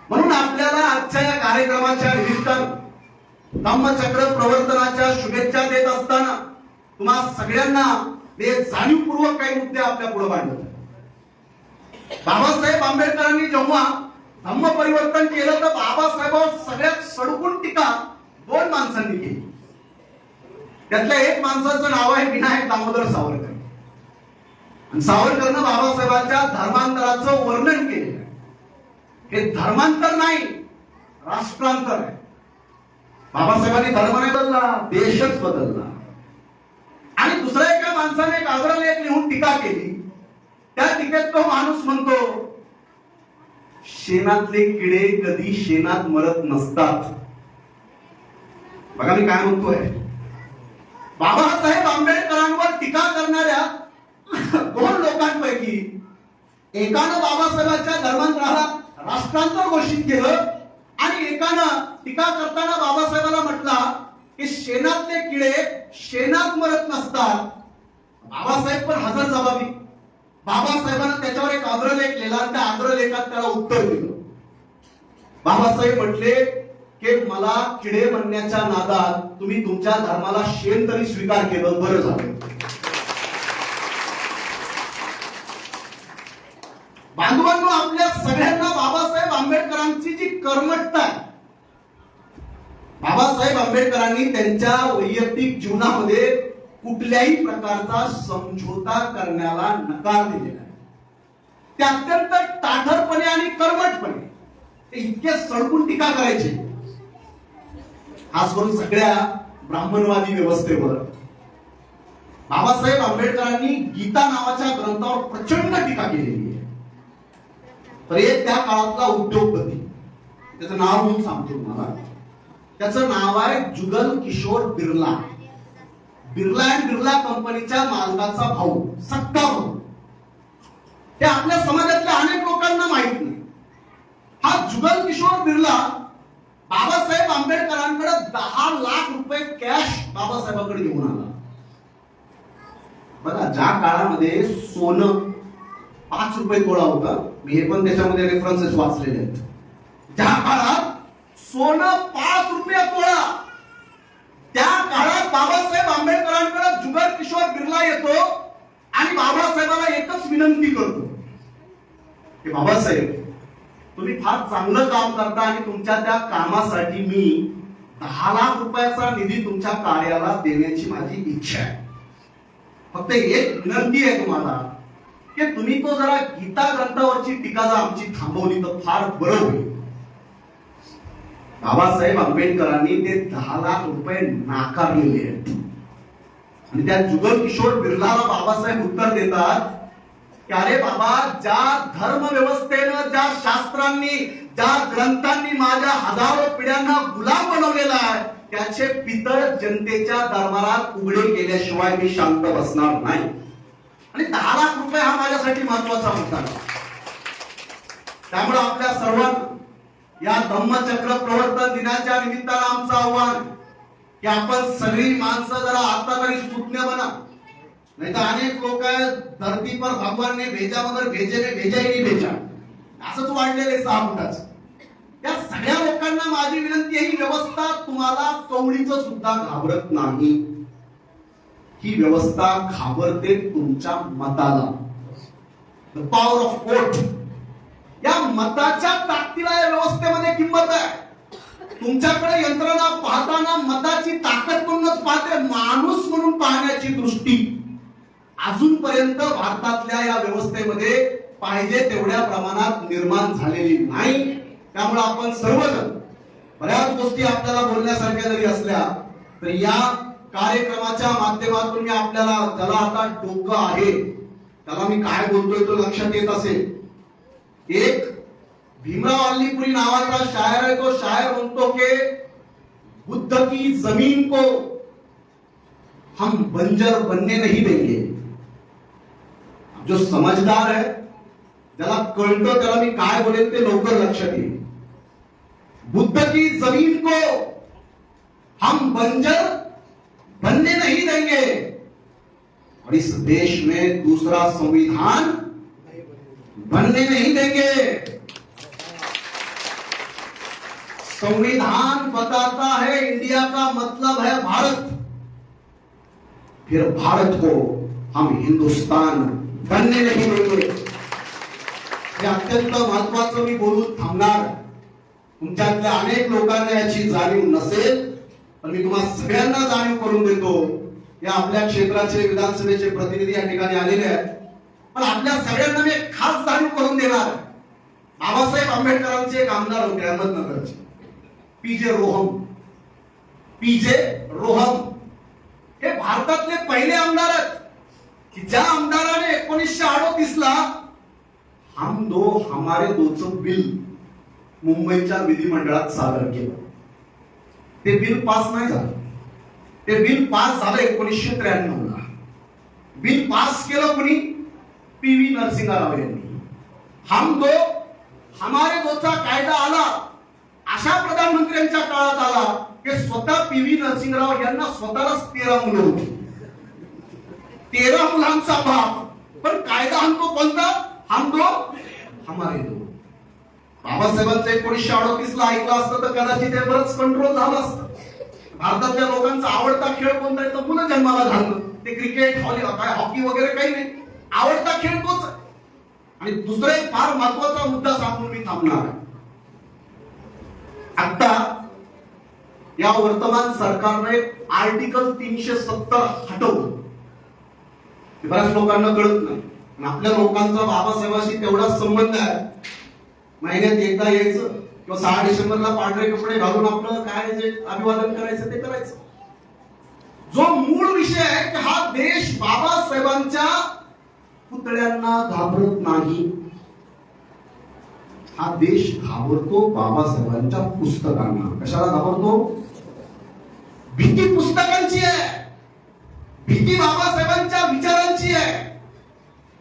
म्हणून आपल्याला आजच्या या कार्यक्रमाच्या निमित्तानं धम्मचक्र प्रवर्तनाच्या शुभेच्छा देत असताना तुम्हा सगळ्यांना ते जाणीवपूर्वक काही मुद्दे आपल्या पुढे मांडले. बाबासाहेब आंबेडकरांनी जेव्हा धम्म परिवर्तन केलं तर बाबासाहेबांवर सगळ्यात सडकून टीका 2 माणसांनी केली. त्यातल्या एक माणसाचं नाव आहे विनायक दामोदर सावरकर. आणि सावरकरनं बाबासाहेबांच्या धर्मांतराचं वर्णन केलेलं आहे. हे धर्मांतर नाही, राष्ट्रांतर आहे. बाबासाहेबांनी धर्म नाही बदलला, देशच बदलला. आणि दुसऱ्या एका माणसाने एक आग्रहलेख लिहून टीका केली. त्या टीकेत तो माणूस म्हणतो, शेणातले किडे कधी शेणात मरत नसतात. बघा मी काय म्हणतोय. बाबासाहेब आंबेडकरांवर टीका करणाऱ्या 2 लोकांपैकी एकानं बाबासाहेबांच्या धर्मांतराला राष्ट्रांतर घोषित केलं आणि एकानं टीका करताना बाबासाहेबांना म्हटला की शेणातले किडे शेणात मरत नसतात. बाबासाहेब पण हजर जबाबी. बाबासाहेबांना त्याच्यावर एक आग्रहलेख लिहिला, त्या आग्रहलेखात त्याला उत्तर दिलं. बाबासाहेब म्हटले की मला किडे म्हणण्याच्या नादात तुम्ही तुमच्या धर्माला शेण तरी स्वीकार केलं, बरं झालं. बांधवांनो, आपल्या सगळ्यांना बाबासाहेब आंबेडकरांची जी कर्मठता आहे, बाबासाहेब आंबेडकरांनी त्यांच्या वैयक्तिक जीवनामध्ये कुठल्याही प्रकारचा समझोता करण्याला नकार दिलेला आहे. ते अत्यंत ताठरपणे आणि कर्मठपणे ते इतके सडकून टीका करायचे, खास करून सगळ्या ब्राह्मणवादी व्यवस्थेवर. बाबासाहेब आंबेडकरांनी गीता नावाच्या ग्रंथावर प्रचंड टीका केलेली आहे. तर एक त्या काळातला उद्योगपती, त्याचं नाव मी सांगतो तुम्हाला. त्याचं नाव आहे जुगल किशोर बिर्ला. बिर्ला अँड बिर्ला कंपनीच्या मालकाचा भाऊ, सक्का भाऊ. हे आपल्या समाजातल्या अनेक लोकांना माहित नाही. हा जुगल किशोर बिर्ला बाबासाहेब आंबेडकरांकडे 10 लाख रुपये कॅश बाबासाहेबांकडे घेऊन आला. बघा, ज्या काळामध्ये सोनं ₹5 तोळा होता. मी हे पण त्याच्यामध्ये रेफरन्सेस वाचलेले आहेत. त्या काळात सोनं ₹5 तोळा. त्या काळात बाबासाहेब आंबेडकरांकडे जुगल किशोर बिर्ला येतो आणि बाबासाहेबाला एकच विनंती करतो की बाबासाहेब, तुम्ही फार चांगलं काम करता आणि तुमच्या त्या कामासाठी मी ₹10,00,000 निधी तुमच्या कार्याला देण्याची माझी इच्छा आहे. फक्त एक विनंती आहे तुम्हाला की तुम्ही तो जरा गीता ग्रंथावरची टीका जर आमची थांबवली तर फार बरं होईल. बाबासाहेब आंबेडकरांनी ते ₹10,00,000 नाकारलेले आहेत. आणि त्या जुगल किशोर बिर्लाला बाबासाहेब उत्तर देतात की अरे बाबा, ज्या धर्म व्यवस्थेनं, ज्या शास्त्रांनी, ज्या ग्रंथांनी माझ्या हजारो पिढ्यांना गुलाम बनवलेला आहे, त्याचे पितळ जनतेच्या दरबारात उघडे केल्याशिवाय मी शांत बसणार नाही. आणि ₹10,00,000 हा माझ्यासाठी महत्वाचा मुद्दा. त्यामुळे आपल्या सर्वांना या धम्मचक्र प्रवर्तन दिनाच्या निमित्तानं आमचं आव्हान की आपण सगळी माणसं जरा आता तरी सुज्ञ बना. नहीं तो अनेक लोक धरती पर भगवान ने भेजा मगर भेजे ने भेजा ही नहीं भेजा, असंच वाढलेले 6 फुटाचं. या सगळ्या लोकांना माझी विनंती आहे, ही व्यवस्था तुम्हाला कवडीचं सुद्धा घाबरत नाही. ही व्यवस्था घाबरते तुमच्या मताला. The power of court. या मताच्या ताकदीला या व्यवस्थेमध्ये किंमत आहे. तुमच्याकडे यंत्रणा पाहताना मताची ताकद म्हणूनच पाहते, माणूस म्हणून पाहण्याची दृष्टी अजूनपर्यंत भारतातल्या या व्यवस्थेमध्ये पाहिजे तेवढ्या प्रमाणात निर्माण झालेली नाही. त्यामुळे आपण सर्वजण, बऱ्याच गोष्टी आपल्याला बोलण्यासारख्या जरी असल्या तरी या कार्यक्रमाच्या माध्यमातून मी आपल्याला, ज्याला आता डोकं आहे त्याला मी काय बोलतोय तो लक्षात येत असेल. एक भीमराव अल्लीपुरी नावाचा शायर आहे. तो शायर म्हणतो की बुद्ध की जमीन को हम बंजर बनने नहीं देंगे. जो समझदार है, ज्याला कळतं, त्याला मी काय बोलेल ते लवकर लक्षात येईल. बुद्ध की जमीन को हम बंजर बनने नहीं देंगे और इस देश में दूसरा संविधान बनने नहीं देंगे. संविधान बताता है इंडिया का मतलब है भारत. फिर भारत को हम हिंदुस्तान बनने नहीं देंगे. हे अत्यंत महत्वाचं मी बोलून थांबणार. तुमच्यातल्या अनेक लोकांना याची जाणीव नसेल, पण मी तुम्हाला सगळ्यांना जाणीव करून देतो. या आपल्या क्षेत्राचे विधानसभेचे प्रतिनिधी या ठिकाणी आलेले आहेत, पण आपल्या सगळ्यांना मी खास जाणीव करून देणार. बाबासाहेब आंबेडकरांचे एक आमदार होते अहमदनगरचे, पीजे रोहम. पीजे रोहम हे भारतातले पहिले आमदार आहेत की ज्या आमदाराने 1938 ला हम दो हमारे दोचं बिल मुंबईच्या विधिमंडळात सादर केलं. ते बिल पास नाही झालं. ते बिल पास झालं 1993 ला. बिल पास केलं कोणी? पी.व्ही. नरसिंह राव यांनी. हम दो हमारे दोचा कायदा आला अशा प्रधानमंत्र्यांच्या काळात आला की स्वतः पी.व्ही. नरसिंहराव यांना स्वतःलाच 13 मुलं होती. 13 मुलांचा बाप. पण कायदा हमको कोणता? हम दो हमारे दो. बाबासाहेबांचं 1938 ला ऐकलं असतं तर कदाचित हे बरंच कंट्रोल झालं असतं. भारतातल्या लोकांचा आवडता खेळ कोणता आहे तर मुलं जन्माला घालणं. ते क्रिकेट, हॉकी वगैरे काही नाही, आवडता खेळ तोच. आणि दुसरा एक फार महत्वाचा मुद्दा सांगून मी थांबणार. आता या वर्तमान सरकारने आर्टिकल 370 हटवलं. बऱ्याच लोकांना कळत नाही. आपल्या लोकांचा बाबासाहेबांशी तेवढा संबंध आहे, महिन्यात एकदा यायचं किंवा 6 डिसेंबरला पांढरे कपडे घालून आपलं काय जे अभिवादन करायचं ते करायचं. जो मूळ विषय आहे की हा देश बाबासाहेबांच्या पुतळ्यांना घाबरत नाही. हा देश घाबरतो बाबासाहेबांच्या पुस्तकांना. कशाला घाबरतो? भीती पुस्तकांची आहे, भीती बाबासाहेबांच्या विचारांची आहे.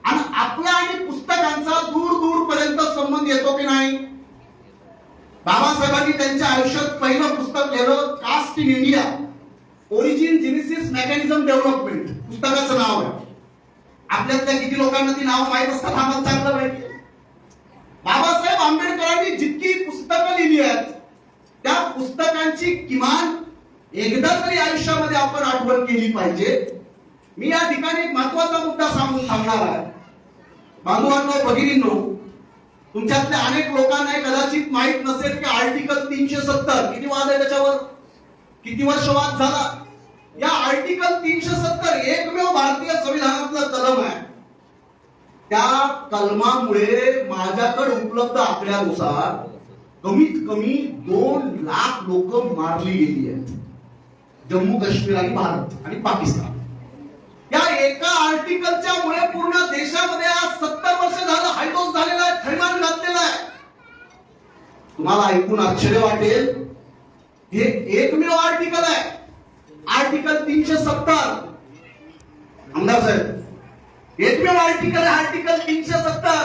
आणि आपला आणि पुस्तकांचा दूर दूर पर्यंत संबंध येतो की नाही? बाबासाहेबांनी त्यांच्या आयुष्यात पहिलं पुस्तक लिहिलं caste in India, origin genesis mechanism development पुस्तकाचं नाव आहे. आपल्यातल्या किती लोकांना ती नाव माहीत असतात आम्हाला चांगलं माहिती. बाबासाहेब आंबेडकरांनी जितकी पुस्तकं लिहिली आहेत त्या पुस्तकांची किमान एकदा तरी आयुष्यामध्ये आपण आठवण केली पाहिजे. मी या ठिकाणी एक महत्वाचा मुद्दा सांगून थांबणार आहे. बांधवांनो, भगिनींनो, तुमच्यातल्या अनेक लोकांना कदाचित माहित नसेल की आर्टिकल 370 किती वाद आहे त्याच्यावर, किती वर्ष वाद झाला. या आर्टिकल 370 एकमेव भारतीय संविधानातला कलम आहे. त्या कलमामुळे माझ्याकडे उपलब्ध आकड्यानुसार कमीत कमी 2 लाख लोक मारली गेली आहेत. जम्मू काश्मीर आणि भारत आणि पाकिस्तान या एका आर्टिकलच्या मुळे पूर्ण देशामध्ये आज 70 वर्ष झालं हायडोस झालेला आहे, थैमान घातलेला आहे. तुम्हाला ऐकून आश्चर्य वाटेल, हे एकमेव आर्टिकल आहे. आर्टिकल 370. आमदार साहेब, एकमेव आर्टिकल आहे आर्टिकल 370.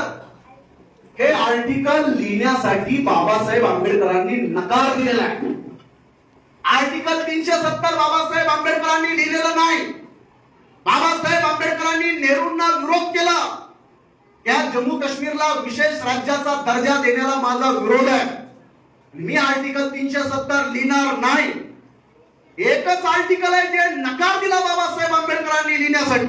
हे आर्टिकल लिहिण्यासाठी बाबासाहेब आंबेडकरांनी नकार दिलेला आहे. आर्टिकल 370 बाबासाहेब आंबेडकरांनी लिहिलेलं नाही. बाबासाहेब आंबेडकरांनी नेहरूंना विरोध केला. या जम्मू काश्मीरला विशेष राज्याचा दर्जा देण्याला माझा विरोध आहे. मी आर्टिकल 370 लिहिणार नाही. एकच आर्टिकल आहे जे नकार दिला बाबासाहेब आंबेडकरांनी लिहिण्यासाठी.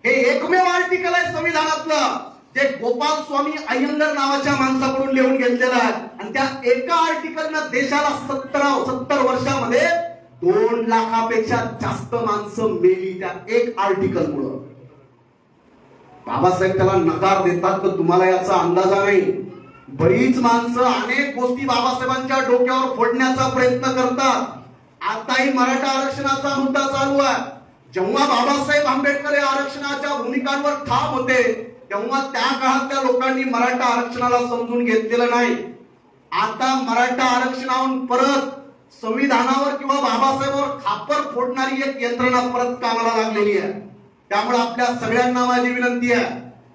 हे एकमेव आर्टिकल आहे संविधानातलं जे गोपाल स्वामी अय्यंगार नावाच्या माणसाकडून लिहून घेतलेलं आहे. आणि त्या एका आर्टिकलनं देशाला 70 वर्षामध्ये 2 लाखापेक्षा जास्त माणसं मेली त्या एक आर्टिकल मुळे. बाबासाहेब त्याला नकार देतात तर तुम्हाला याचा अंदाज नाही. बरीच माणसं अनेक गोष्टी बाबासाहेबांच्या डोक्यावर फोडण्याचा प्रयत्न करतात. आताही मराठा आरक्षणाचा मुद्दा चालू आहे. जेव्हा बाबासाहेब आंबेडकर या आरक्षणाच्या भूमिकांवर ठाम होते तेव्हा त्या काळातल्या लोकांनी मराठा आरक्षणाला समजून घेतलेलं नाही. आता मराठा आरक्षणाहून परत संविधानावर किंवा बाबासाहेबांवर खापर फोडणारी एक यंत्रणा परत कामाला लागलेली आहे. त्यामुळे आपल्या सगळ्यांना माझी विनंती आहे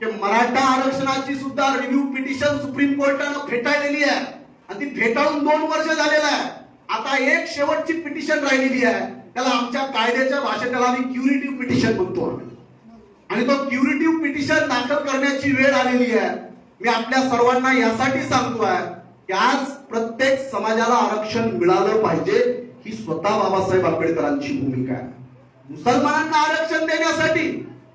की मराठा आरक्षणाची सुद्धा रिव्ह्यू पिटिशन सुप्रीम कोर्टानं फेटाळलेली आहे आणि ती फेटाळून 2 वर्ष झालेलं आहे. आता एक शेवटची पिटिशन राहिलेली आहे. त्याला आमच्या कायद्याच्या भाषेत त्याला आम्ही क्युरेटिव्ह पिटिशन म्हणतो आणि तो क्युरेटिव्ह पिटिशन दाखल करण्याची वेळ आलेली आहे. मी आपल्या सर्वांना यासाठी सांगतोय की आज प्रत्येक समाजाला आरक्षण मिळालं पाहिजे ही स्वतः बाबासाहेब आंबेडकरांची भूमिका आहे. मुसलमानांना आरक्षण देण्यासाठी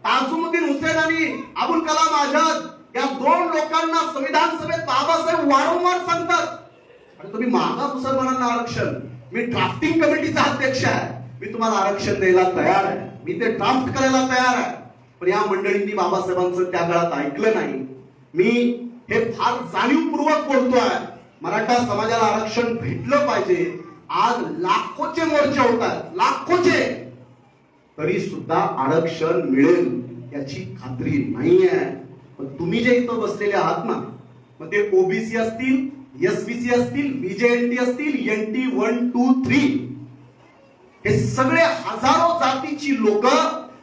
ताजुद्दीन हुसेन आणि अबुल कलाम आझाद या 2 लोकांना संविधान सभेत बाबासाहेब वारंवार सांगतात आणि तुम्ही मागा मुसलमानांना आरक्षण. मी ड्राफ्टिंग कमिटीचा अध्यक्ष आहे. मी तुम्हाला आरक्षण द्यायला तयार आहे. मी ते ड्राफ्ट करायला तयार आहे. पण या मंडळींनी बाबासाहेबांचं त्या काळात ऐकलं नाही. मी हे फार जाणीवपूर्वक बोलतोय. मराठा समाजाला आरक्षण भेटलं पाहिजे. आज लाखोचे मोर्चे होतात, लाखोचे, तरी सुद्धा आरक्षण मिळेल याची खात्री नाहीये. पण तुम्ही जे इथं बसलेले आहात ना, मग ते ओबीसी असतील, एसबीसी असतील, बीजेएनटी असतील, एनटी 1, 2, 3, हे सगळे हजारो जातीची लोक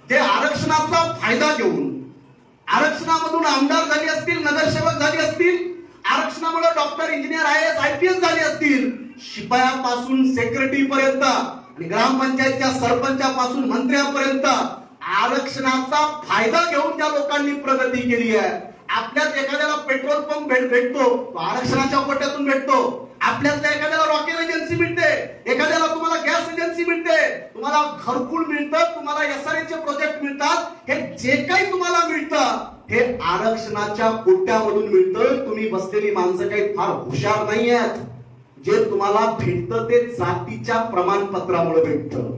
जे आरक्षणाचा फायदा घेऊन आरक्षणामधून आमदार झाले असतील, नगरसेवक झाले असतील, आरक्षणामुळे डॉक्टर, इंजिनियर, IAS, IPS झाले असतील, शिपायापासून सेक्रेटरी पर्यंत आणि ग्रामपंचायतच्या सरपंचापासून मंत्र्यापर्यंत आरक्षणाचा फायदा घेऊन त्या लोकांनी प्रगती केली आहे. आपल्यात एखाद्याला पेट्रोल पंप भेटतो, तो आरक्षणाच्या कोट्यातून भेटतो. आपल्यातल्या एखाद्याला रॉकेल एजन्सी मिळते, एखाद्याला तुम्हाला गॅस एजन्सी मिळते, तुम्हाला घरकुल मिळतं, तुम्हाला SRA प्रोजेक्ट मिळतात. हे जे काही तुम्हाला मिळतं हे आरक्षणाच्या कोट्यामधून मिळतं. तुम्ही बसलेली माणसं काही फार हुशार नाही आहेत. जे तुम्हाला भेटतं ते जातीच्या प्रमाणपत्रामुळे भेटतं.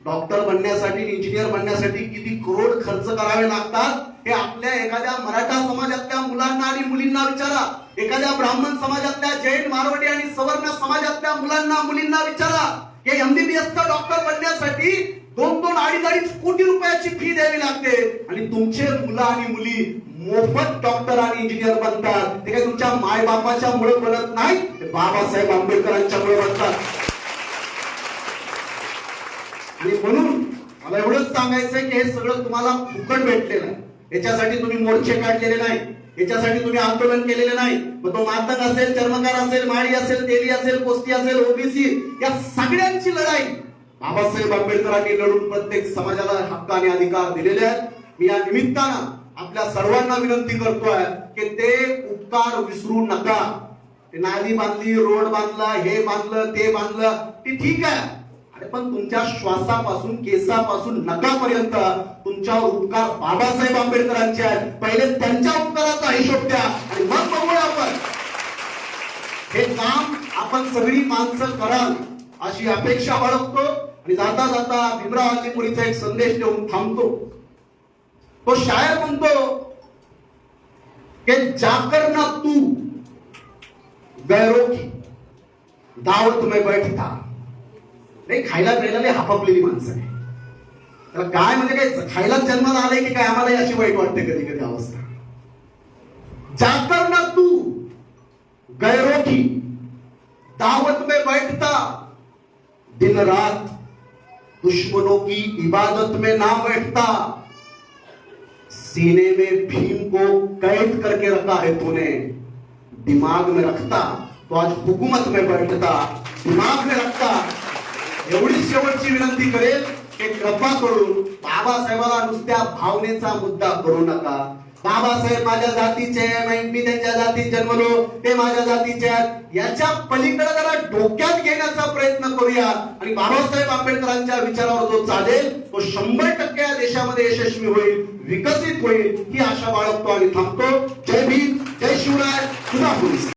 डॉक्टर बनण्यासाठी, इंजिनियर बनण्यासाठी किती करोड खर्च करावे लागतात हे आपल्या एखाद्या मराठा समाजातल्या मुलांना आणि मुलींना विचारा. एखाद्या ब्राह्मण समाजातल्या, जैन, मारवाडी आणि सवर्ण समाजातल्या मुलांना मुलींना विचारा. हे MBBS चा डॉक्टर बनण्यासाठी 2-2, 2.5 कोटी रुपयाची फी द्यावी लागते आणि तुमचे मुलं आणि मुली मोफत डॉक्टर आणि इंजिनियर बनतात. ते काही तुमच्या मायबापाच्या मुळे बनत नाही, ते बाबासाहेब आंबेडकरांच्या मुळे बनतात. आणि म्हणून मला एवढंच सांगायचंय की हे सगळं तुम्हाला फुकट भेटलेलं आहे. याच्यासाठी तुम्ही मोर्चे काढलेले नाही, याच्यासाठी तुम्ही आंदोलन केलेले नाही. मग तो मातंग असेल, चर्मकार असेल, माळी असेल, तेली असेल, कोस्ती असेल, ओबीसी, या सगळ्यांची लढाई बाबासाहेब आंबेडकरांनी लढून प्रत्येक समाजाला हक्क आणि अधिकार दिलेले आहेत. मी या निमित्तानं आपल्या सर्वांना विनंती करतोय की ते उपकार विसरू नका. ते नाली बांधली, रोड बांधला, हे बांधलं, ते बांधलं, ते ठीक आहे. अरे पण तुमच्या श्वासापासून, केसापासून, नखापर्यंत तुमच्यावर उपकार बाबासाहेब आंबेडकरांचे आहेत. पहिले त्यांच्या उपकाराचा हिशोब द्या आणि मग बघूया आपण. हे काम आपण सगळी माणसं कराल अशी अपेक्षा बाळगतो आणि जाता जाता भीमराव आंबेडकरांचा एक संदेश देऊन थांबतो. तो शायर म्हणतो की जाकर ना तू गैरों की दावत में बैठता. नाही, खायला प्यायला हापापलेली माणसं आहे. त्याला काय म्हणजे काय, खायला जन्माला आले की काय, आम्हाला अशी वाईट वाटते कधी कधी अवस्था. जाकर ना तू गैरों की दावत में बैठता, दिन रात दुश्मनों की इबादत में ना बैठता. सीने में भीम को कैद करके रखा है तूने, दिमाग में रखता तो आज हुकूमत में बैठता. दिमाग में रखता. एवढी शेवटची विनंती करेल की कृपा करून बाबासाहेबाला नुसत्या भावनेचा मुद्दा करू नका. बाबासाहेब माझ्या जातीचे आहे, मी त्यांच्या जातीत जन्मलो, ते माझ्या जातीचे आहेत, याच्या पलीकडे जरा डोक्यात घेण्याचा प्रयत्न करूया आणि बाबासाहेब आंबेडकरांच्या विचारावर जो चालेल तो 100% या देशामध्ये यशस्वी होईल, विकसित होईल ही आशा बाळगतो आणि थांबतो. जय भीम, जय शिवराय, पुन्हा